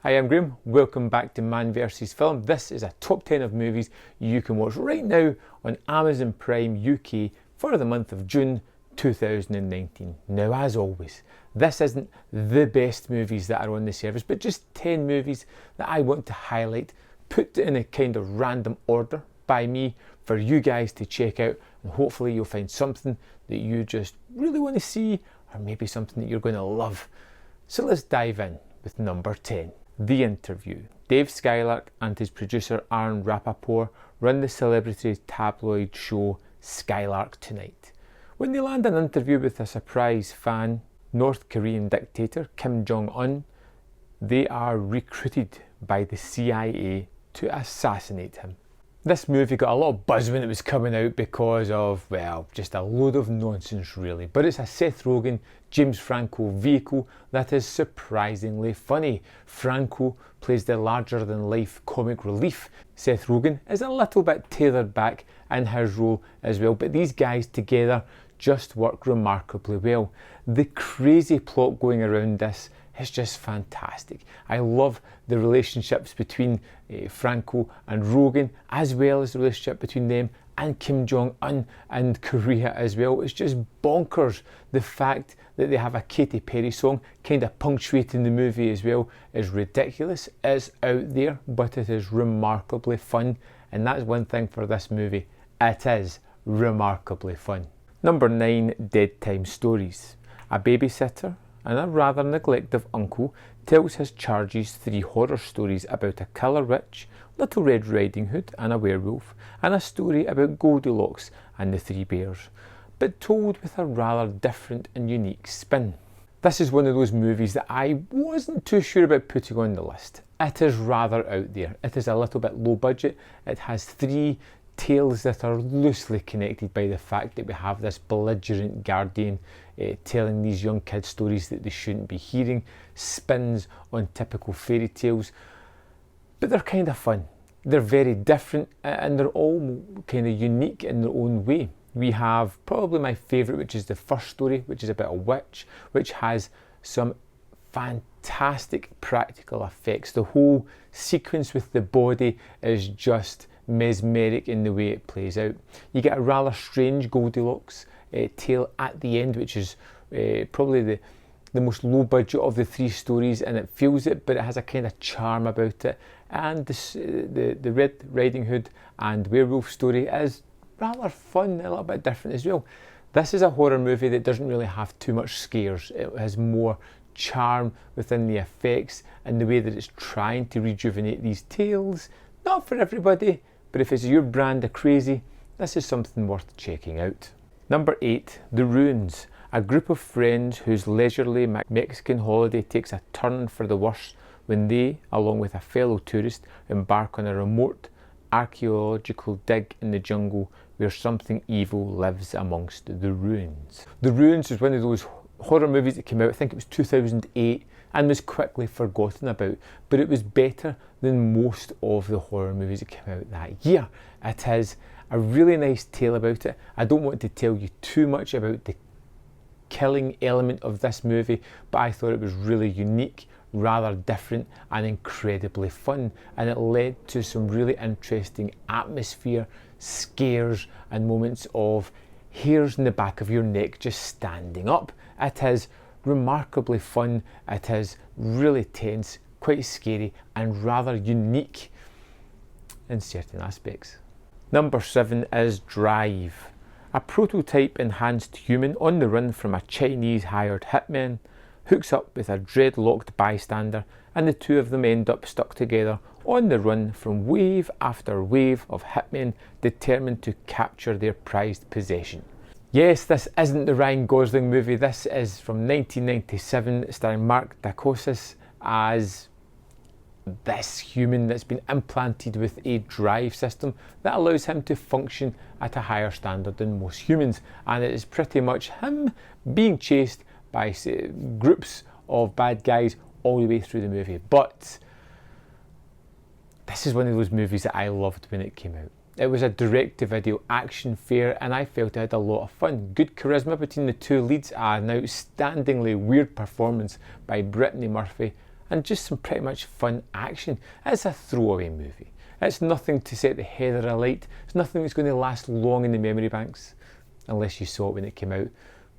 Hi, I'm Graham. Welcome back to Man vs Film. This is a top 10 of movies you can watch right now on Amazon Prime UK for the month of June 2019. Now, as always, this isn't the best movies that are on the service, but just 10 movies that I want to highlight, put in a kind of random order by me for you guys to check out, and hopefully you'll find something that you just really want to see, or maybe something that you're going to love. So let's dive in with number 10. The Interview. Dave Skylark and his producer Aaron Rappaport run the celebrity tabloid show Skylark Tonight. When they land an interview with a surprise fan, North Korean dictator Kim Jong-un, they are recruited by the CIA to assassinate him. This movie got a lot of buzz when it was coming out because of, well, just a load of nonsense really. But it's a Seth Rogen, James Franco vehicle that is surprisingly funny. Franco plays the larger-than-life comic relief. Seth Rogen is a little bit tailored back in his role as well, but these guys together just work remarkably well. The crazy plot going around this is just fantastic. I love the relationships between Franco and Rogen, as well as the relationship between them and Kim Jong-un and Korea as well. It's just bonkers. The fact that they have a Katy Perry song kind of punctuating the movie as well is ridiculous. It's out there, but it is remarkably fun, and that's one thing for this movie. It is remarkably fun. Number 9, Dead Time Stories. A babysitter and a rather neglective uncle tells his charges 3 horror stories about a killer witch, Little Red Riding Hood and a werewolf, and a story about Goldilocks and the 3 bears, but told with a rather different and unique spin. This is one of those movies that I wasn't too sure about putting on the list. It is rather out there. It is a little bit low budget. It has 3 tales that are loosely connected by the fact that we have this belligerent guardian telling these young kids stories that they shouldn't be hearing, spins on typical fairy tales, but they're kind of fun. They're very different and they're all kind of unique in their own way. We have probably my favourite, which is the first story, which is about a witch, which has some fantastic practical effects. The whole sequence with the body is just mesmeric in the way it plays out. You get a rather strange Goldilocks tale at the end, which is probably the most low budget of the 3 stories, and it feels it, but it has a kind of charm about it. And the Red Riding Hood and werewolf story is rather fun, a little bit different as well. This is a horror movie that doesn't really have too much scares. It has more charm within the effects and the way that it's trying to rejuvenate these tales. Not for everybody, but if it's your brand of crazy, this is something worth checking out. Number 8, The Ruins. A group of friends whose leisurely Mexican holiday takes a turn for the worse when they, along with a fellow tourist, embark on a remote archaeological dig in the jungle where something evil lives amongst the ruins. The Ruins is one of those horror movies that came out, I think it was 2008, and was quickly forgotten about, but it was better than most of the horror movies that came out that year. It has a really nice tale about it. I don't want to tell you too much about the killing element of this movie, but I thought it was really unique, rather different and incredibly fun, and it led to some really interesting atmosphere, scares and moments of hairs in the back of your neck just standing up. It is remarkably fun. It is really tense, quite scary and rather unique in certain aspects. Number 7 is Drive. A prototype enhanced human on the run from a Chinese hired hitman hooks up with a dreadlocked bystander, and the 2 of them end up stuck together on the run from wave after wave of hitmen determined to capture their prized possession. Yes, this isn't the Ryan Gosling movie. This is from 1997, starring Mark Dacascos as this human that's been implanted with a drive system that allows him to function at a higher standard than most humans, and it is pretty much him being chased by groups of bad guys all the way through the movie. But this is one of those movies that I loved when it came out. It was a direct-to-video action fair, and I felt it had a lot of fun. Good charisma between the 2 leads, an outstandingly weird performance by Brittany Murphy, and just some pretty much fun action. It's a throwaway movie. It's nothing to set the heather alight. It's nothing that's going to last long in the memory banks, unless you saw it when it came out,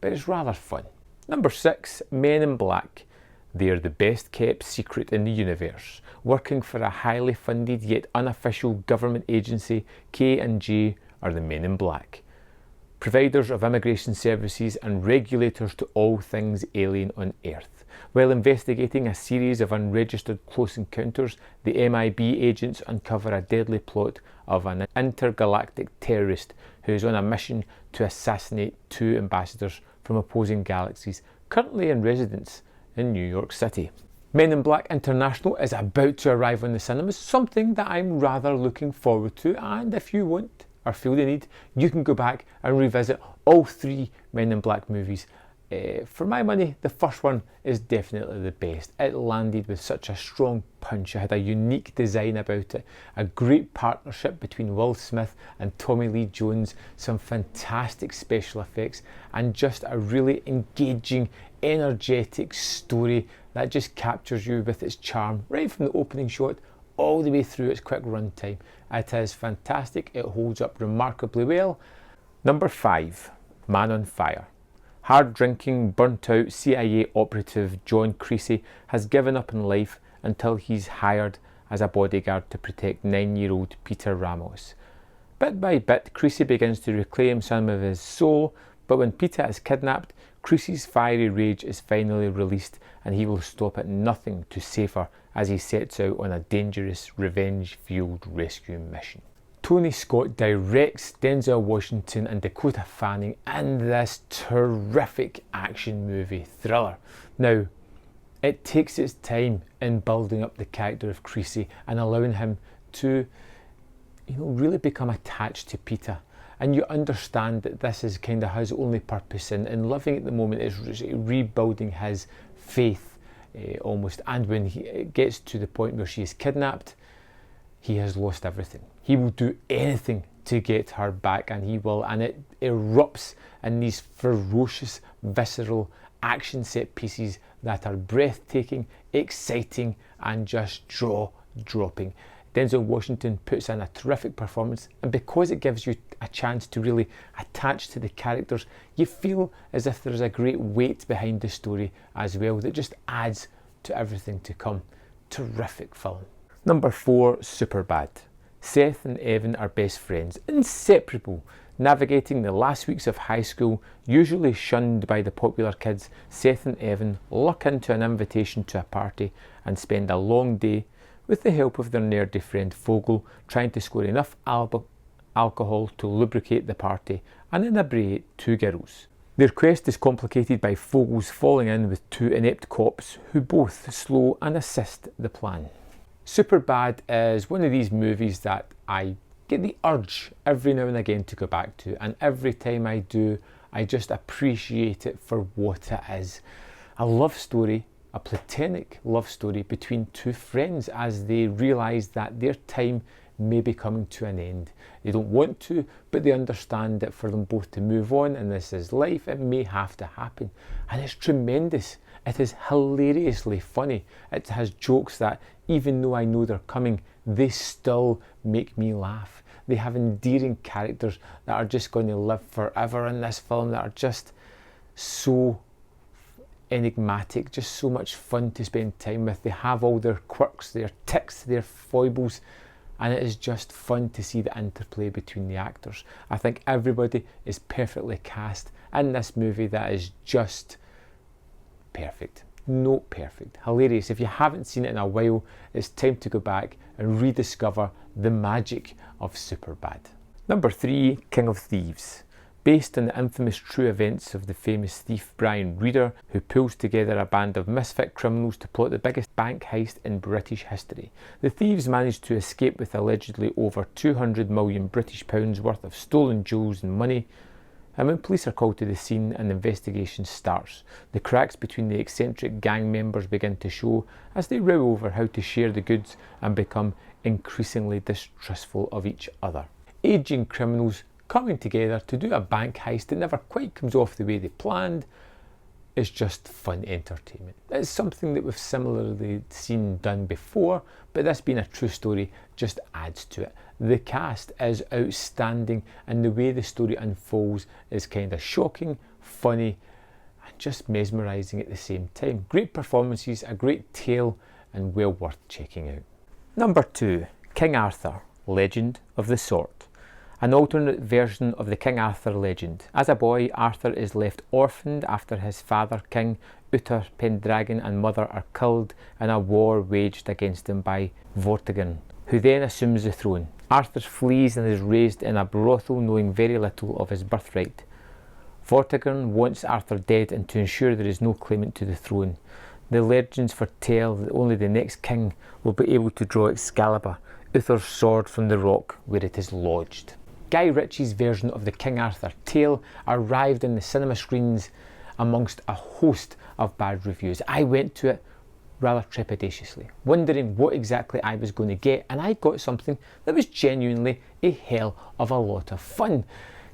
but it's rather fun. Number 6, Men in Black. They're the best kept secret in the universe. Working for a highly funded yet unofficial government agency, K&J are the Men in Black. Providers of immigration services and regulators to all things alien on Earth. While investigating a series of unregistered close encounters, the MIB agents uncover a deadly plot of an intergalactic terrorist who is on a mission to assassinate 2 ambassadors from opposing galaxies, currently in residence in New York City. Men in Black International is about to arrive on the cinemas, something that I'm rather looking forward to, and if you want or feel the need, you can go back and revisit all 3 Men in Black movies. For my money, the first one is definitely the best. It landed with such a strong punch. It had a unique design about it, a great partnership between Will Smith and Tommy Lee Jones, some fantastic special effects, and just a really engaging, energetic story that just captures you with its charm, right from the opening shot all the way through its quick runtime. It is fantastic. It holds up remarkably well. Number 5, Man on Fire. Hard-drinking, burnt-out CIA operative John Creasy has given up on life until he's hired as a bodyguard to protect 9-year-old Peter Ramos. Bit by bit, Creasy begins to reclaim some of his soul, but when Peter is kidnapped, Creasy's fiery rage is finally released and he will stop at nothing to save her as he sets out on a dangerous, revenge-fueled rescue mission. Tony Scott directs Denzel Washington and Dakota Fanning in this terrific action movie thriller. Now, it takes its time in building up the character of Creasy and allowing him to, really become attached to Peter. And you understand that this is kind of his only purpose in living at the moment is rebuilding his faith almost. And when he gets to the point where she is kidnapped, he has lost everything. He will do anything to get her back, and it erupts in these ferocious, visceral action set pieces that are breathtaking, exciting, and just jaw-dropping. Denzel Washington puts in a terrific performance, and because it gives you a chance to really attach to the characters, you feel as if there's a great weight behind the story as well that just adds to everything to come. Terrific film. Number 4, Superbad. Seth and Evan are best friends, inseparable. Navigating the last weeks of high school, usually shunned by the popular kids, Seth and Evan luck into an invitation to a party and spend a long day with the help of their nerdy friend Fogel, trying to score enough alcohol to lubricate the party and inebriate 2 girls. Their quest is complicated by Fogel's falling in with 2 inept cops who both slow and assist the plan. Superbad is one of these movies that I get the urge every now and again to go back to, and every time I do, I just appreciate it for what it is. A love story, a platonic love story between 2 friends as they realise that their time may be coming to an end. They don't want to, but they understand that for them both to move on, and this is life, it may have to happen. And it's tremendous. It is hilariously funny. It has jokes that, even though I know they're coming, they still make me laugh. They have endearing characters that are just going to live forever in this film, that are just so enigmatic, just so much fun to spend time with. They have all their quirks, their tics, their foibles, and it is just fun to see the interplay between the actors. I think everybody is perfectly cast in this movie that is just perfect. Not perfect. Hilarious. If you haven't seen it in a while, it's time to go back and rediscover the magic of Superbad. Number 3, King of Thieves. Based on the infamous true events of the famous thief Brian Reader, who pulls together a band of misfit criminals to plot the biggest bank heist in British history. The thieves manage to escape with allegedly over £200 million British pounds worth of stolen jewels and money. And when police are called to the scene and the investigation starts, the cracks between the eccentric gang members begin to show as they row over how to share the goods and become increasingly distrustful of each other. Aging criminals coming together to do a bank heist that never quite comes off the way they planned, is just fun entertainment. It's something that we've similarly seen done before, but this being a true story just adds to it. The cast is outstanding, and the way the story unfolds is kind of shocking, funny, and just mesmerising at the same time. Great performances, a great tale, and well worth checking out. Number 2, King Arthur, Legend of the Sword. An alternate version of the King Arthur legend. As a boy, Arthur is left orphaned after his father, King Uther Pendragon, and mother are killed in a war waged against him by Vortigern, who then assumes the throne. Arthur flees and is raised in a brothel, knowing very little of his birthright. Vortigern wants Arthur dead, and to ensure there is no claimant to the throne, the legends foretell that only the next king will be able to draw Excalibur, Uther's sword, from the rock where it is lodged. Guy Ritchie's version of the King Arthur tale arrived in the cinema screens amongst a host of bad reviews. I went to it rather trepidatiously, wondering what exactly I was going to get, and I got something that was genuinely a hell of a lot of fun.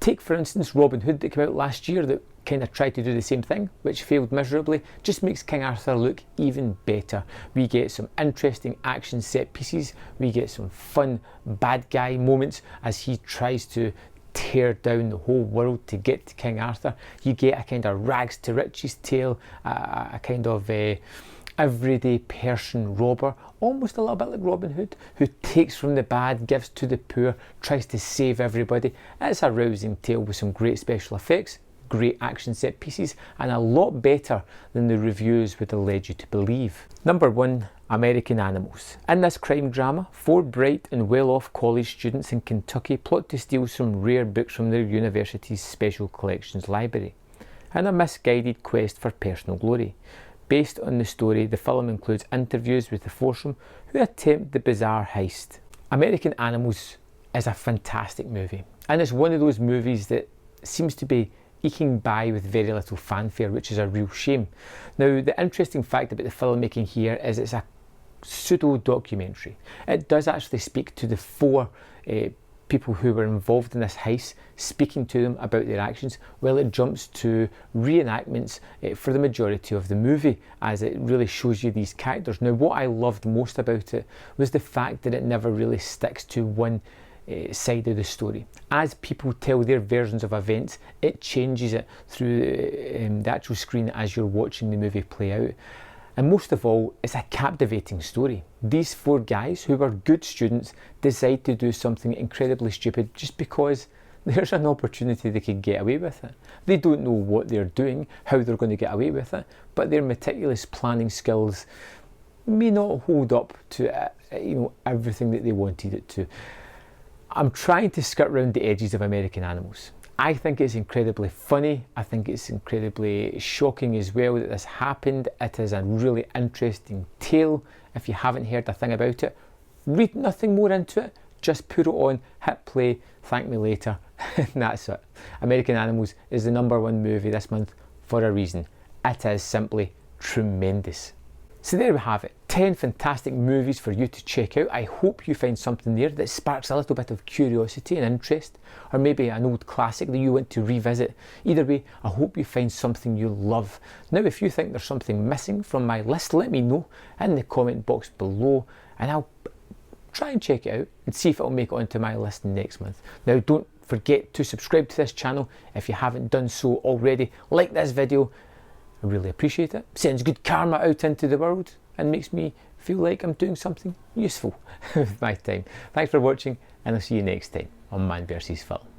Take for instance Robin Hood that came out last year that kind of tried to do the same thing, which failed miserably. Just makes King Arthur look even better. We get some interesting action set pieces, we get some fun bad guy moments as he tries to tear down the whole world to get to King Arthur. You get a kind of rags to riches tale, a kind of everyday person robber, almost a little bit like Robin Hood, who takes from the bad, gives to the poor, tries to save everybody. It's a rousing tale with some great special effects, great action set pieces, and a lot better than the reviews would have led you to believe. Number 1, American Animals. In this crime drama, 4 bright and well-off college students in Kentucky plot to steal some rare books from their university's special collections library, in a misguided quest for personal glory. Based on the story, the film includes interviews with the foursome who attempt the bizarre heist. American Animals is a fantastic movie, and it's one of those movies that seems to be eking by with very little fanfare, which is a real shame. Now, the interesting fact about the filmmaking here is it's a pseudo-documentary. It does actually speak to the 4 people who were involved in this heist, speaking to them about their actions, while it jumps to reenactments for the majority of the movie, as it really shows you these characters. Now, what I loved most about it was the fact that it never really sticks to one side of the story. As people tell their versions of events, it changes it through the actual screen as you're watching the movie play out. And most of all, it's a captivating story. These 4 guys, who were good students, decide to do something incredibly stupid just because there's an opportunity they could get away with it. They don't know what they're doing, how they're going to get away with it, but their meticulous planning skills may not hold up to everything that they wanted it to. I'm trying to skirt around the edges of American Animals. I think it's incredibly funny. I think it's incredibly shocking as well that this happened. It is a really interesting tale. If you haven't heard a thing about it, read nothing more into it. Just put it on, hit play, thank me later, and that's it. American Animals is the number 1 movie this month for a reason. It is simply tremendous. So there we have it, 10 fantastic movies for you to check out. I hope you find something there that sparks a little bit of curiosity and interest, or maybe an old classic that you want to revisit. Either way, I hope you find something you love. Now, if you think there's something missing from my list, let me know in the comment box below, and I'll try and check it out and see if it'll make it onto my list next month. Now, don't forget to subscribe to this channel if you haven't done so already. Like this video, I really appreciate it. Sends good karma out into the world and makes me feel like I'm doing something useful with my time. Thanks for watching, and I'll see you next time on Man vs Film.